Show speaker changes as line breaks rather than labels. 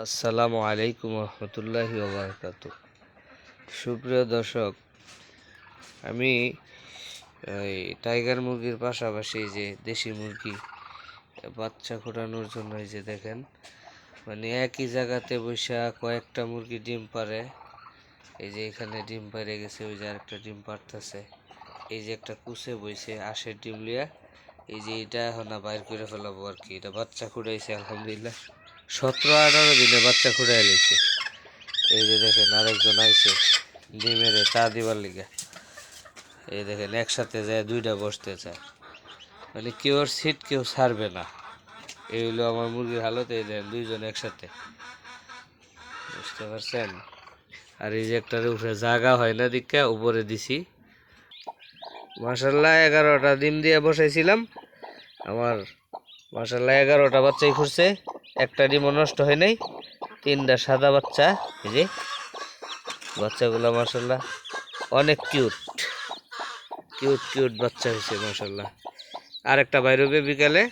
আসসালামু আলাইকুম রহমতুল্লাহি ওবারাকাতুহ। সুপ্রিয় দর্শক, আমি এই টাইগার মুরগির পাশাপাশি যে দেশি মুরগি বাচ্চা ফোটানোর জন্য এই যে দেখেন, মানে একই জায়গাতে বসে কয়েকটা মুরগি ডিম পারে। এই যে এখানে ডিম পারে গেছে, ওই যে আরেকটা ডিম পারতেছে। এই যে একটা কুচে বইছে আশের ডিম লিয়া। এই যে এটা এখন বাইর করে ফেলাবো আর কি। এটা বাচ্চা ফুটাইছে আলহামদুলিল্লাহ, 17-18 দিনে বাচ্চা ফুটাই লেছে। এই যে দেখেন আরেকজন আইছে ডিমের তা দিবার লিগে। এই দেখেন একসাথে যায় দুইটা বসতে চায়, মানে কেউ আর সিট কেউ ছাড়বে না। এই হলো আমার মুরগির হালত। এই দেখেন দুইজন একসাথে, বুঝতে পারছেন। আর এই যে একটার উপরে জায়গা হয় না দিকে উপরে দিছি। মাশাল্লাহ 11টা ডিম দিয়ে বসাইছিলাম আমার। মাশাল্লাহ 11টা বাচ্চাই ফুটছে, একটা ডিমও নষ্ট হয় নাই। 3টা সাদা বাচ্চা। এই যে বাচ্চাগুলো মাশাল্লাহ অনেক কিউট কিউট কিউট বাচ্চা হয়েছে মাশাল্লাহ। আর একটা বাইরে হবে বিকালে।